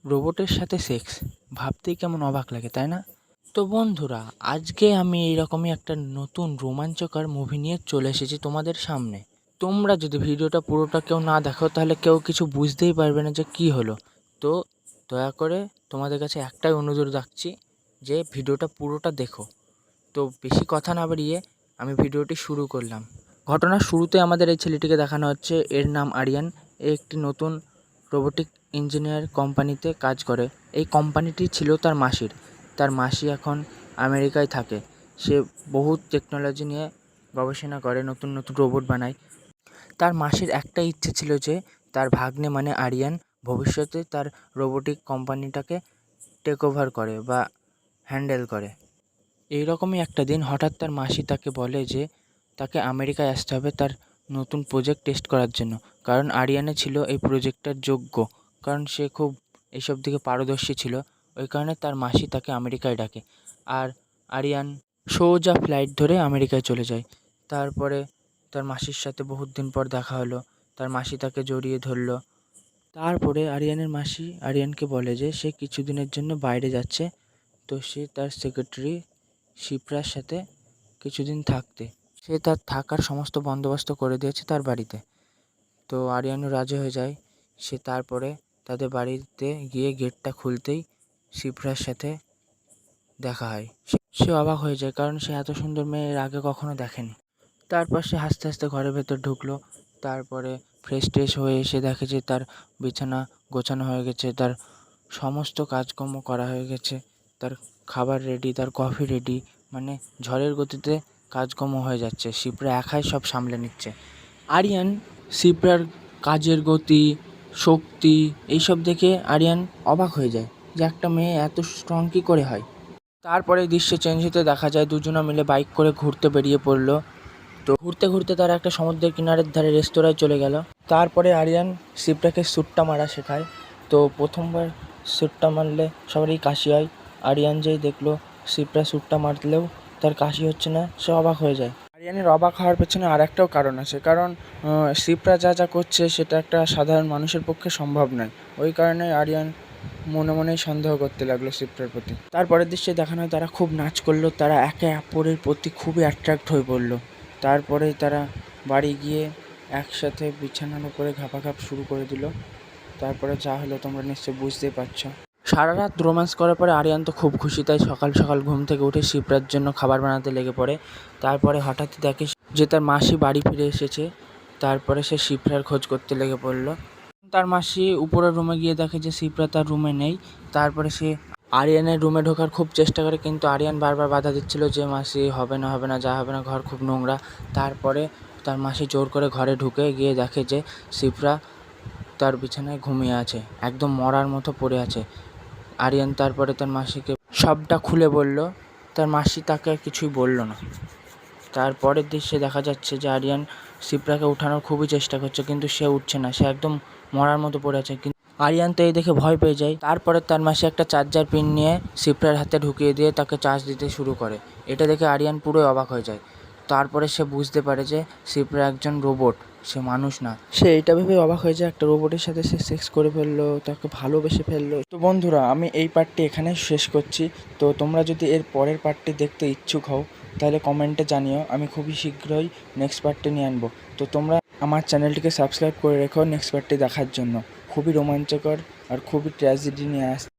রোবটের সাথে সেক্স ভাবতেই কেমন অবাক লাগে, তাই না? তো বন্ধুরা, আজকে আমি এইরকমই একটা নতুন রোমাঞ্চকর মুভি নিয়ে চলে এসেছি তোমাদের সামনে। তোমরা যদি ভিডিওটা পুরোটা কেউ না দেখো তাহলে কেউ কিছু বুঝতেই পারবে না যে কী হলো। তো দয়া করে তোমাদের কাছে একটাই অনুরোধ রাখছি যে ভিডিওটা পুরোটা দেখো। তো বেশি কথা না বাড়িয়ে আমি ভিডিওটি শুরু করলাম। ঘটনার শুরুতে আমাদের এই ছেলেটিকে দেখানো হচ্ছে, এর নাম আরিয়ান। এ একটি নতুন রোবোটিক ইঞ্জিনিয়ার কোম্পানিতে কাজ করে। এই কোম্পানিটি ছিল তার মাসির। তার মাসি এখন আমেরিকায় থাকে। সে বহু টেকনোলজি নিয়ে গবেষণা করে, নতুন নতুন রোবট বানায়। তার মাসির একটা ইচ্ছে ছিল যে তার ভাগ্নে মানে আরিয়ান ভবিষ্যতে তার রোবোটিক কোম্পানিটাকে টেক ওভার করে বা হ্যান্ডেল করে। এইরকমই একটা দিন হঠাৎ তার মাসি তাকে বলে যে তাকে আমেরিকায় আসতে হবে তার নতুন প্রজেক্ট টেস্ট করার জন্য। কারণ আরিয়ানে ছিল এই প্রজেক্টটার যোগ্য, কারণ সে খুব এইসব দিকে পারদর্শী ছিল। ওই কারণে তার মাসি তাকে আমেরিকায় ডাকে। আর আরিয়ান সোজা ফ্লাইট ধরে আমেরিকায় চলে যায়। তারপরে তার মাসির সাথে বহুত দিন পর দেখা হলো। তার মাসি তাকে জড়িয়ে ধরলো। তারপরে আরিয়ানের মাসি আরিয়ানকে বলে যে সে কিছুদিনের জন্য বাইরে যাচ্ছে। তো সে তার সেক্রেটারি শিপ্রার সাথে কিছুদিন থাকতে, সে তার থাকার সমস্ত বন্দোবস্ত করে দিয়েছে তার বাড়িতে। তো আরিয়ানও রাজি হয়ে যায়। সে তারপরে তাদের বাড়িতে গিয়ে গেটটা খুলতেই শিপ্রার সাথে দেখা হয়। সে অবাক হয়ে যায়, কারণ সে এত সুন্দর মেয়ে এর আগে কখনো দেখেনি। তারপর সে হাসতে হাসতে ঘরের ভেতর ঢুকলো। তারপরে ফ্রেশ ট্রেশ হয়ে এসে দেখে যে তার বিছানা গোছানো হয়ে গেছে, তার সমস্ত কাজকর্ম করা হয়ে গেছে, তার খাবার রেডি, তার কফি রেডি। মানে ঝড়ের গতিতে কাজকর্ম হয়ে যাচ্ছে, শিপ্রা একাই সব সামলে নিচ্ছে। আরিয়ান শিপ্রার কাজের গতি, শক্তি এইসব দেখে আরিয়ান অবাক হয়ে যায় যে একটা মেয়ে এত স্ট্রং কী করে হয়। তারপরে দৃশ্য চেঞ্জ হতে দেখা যায় দুজনে মিলে বাইক করে ঘুরতে বেরিয়ে পড়লো। তো ঘুরতে ঘুরতে তারা একটা সমুদ্রের কিনারের ধারে রেস্তোরাঁয় চলে গেল। তারপরে আরিয়ান শিপ্রাকে স্যুটটা মারা শেখায়। তো প্রথমবার স্যুটটা মারলে সবারই কাশি হয়। আরিয়ান যেই দেখলো শিপ্রা স্যুটটা মারলেও তার কাশি হচ্ছে না, সে অবাক হয়ে যায়। আরিয়ানের অবাক হওয়ার পেছনে আর একটাও কারণ আছে, কারণ শিপ্রা যা যা করছে সেটা একটা সাধারণ মানুষের পক্ষে সম্ভব নয়। ওই কারণে আরিয়ান মনে মনেই সন্দেহ করতে লাগলো শিপ্রার প্রতি। তারপরের দৃশ্যে দেখানো হয় তারা খুব নাচ করলো, তারা একে অপরের প্রতি খুবই অ্যাট্রাক্ট হয়ে পড়লো। তারপরে তারা বাড়ি গিয়ে একসাথে বিছানার উপরে ঘাপাঘাপ শুরু করে দিল। তারপরে যা হলো তোমরা নিশ্চয়ই বুঝতেই পারছো। সারা রাত রোম্যান্স করার পরে আরিয়ান তো খুব খুশি, তাই সকাল সকাল ঘুম থেকে উঠে শিপ্রার জন্য খাবার বানাতে লেগে পড়ে। তারপরে হঠাৎ দেখে যে তার মাসি বাড়ি ফিরে এসেছে। তারপরে সে শিপ্রার খোঁজ করতে লেগে পড়লো। তার মাসি উপরের রুমে গিয়ে দেখে যে শিপ্রা তার রুমে নেই। তারপরে সে আরিয়ানের রুমে ঢোকার খুব চেষ্টা করে, কিন্তু আরিয়ান বারবার বাধা দিচ্ছিল যে মাসি হবে না হবে না, যা হবে না, ঘর খুব নোংরা। তারপরে তার মাসি জোর করে ঘরে ঢুকে গিয়ে দেখে যে শিপ্রা তার বিছানায় ঘুমিয়ে আছে, একদম মরার মতো পড়ে আছে। আরিয়ান তারপরে তার মাসিকে সবটা খুলে বলল। তার মাসি তাকে আর কিছুই বলল না। তারপরের দৃশ্যে দেখা যাচ্ছে যে আরিয়ান শিপ্রাকে উঠানোর খুবই চেষ্টা করছে, কিন্তু সে উঠছে না, সে একদম মরার মতো পড়ে আছে। কিন্তু আরিয়ান তো এই দেখে ভয় পেয়ে যায়। তারপরে তার মাসি একটা চার্জার পিন নিয়ে শিপ্রার হাতে ঢুকিয়ে দিয়ে তাকে চার্জ দিতে শুরু করে। এটা দেখে আরিয়ান পুরোই অবাক হয়ে যায়। তারপরে সে বুঝতে পারে যে শিপ্রা একজন রোবট, সে মানুষ না। সে এইটা ভেবে অবাক হয়ে যায় একটা রোবটের সাথে সে সেক্স করে ফেললো, তাকে ভালোবেসে ফেললো। তো বন্ধুরা, আমি এই পার্টটি এখানে শেষ করছি। তো তোমরা যদি এর পরের পার্টটি দেখতে ইচ্ছুক হও তাহলে কমেন্টে জানিও, আমি খুবই শীঘ্রই নেক্সট পার্টটি নিয়ে আনবো। তো তোমরা আমার চ্যানেলটিকে সাবস্ক্রাইব করে রেখো নেক্সট পার্টটি দেখার জন্য। খুবই রোমাঞ্চকর আর খুবই ট্র্যাজেডি নিয়ে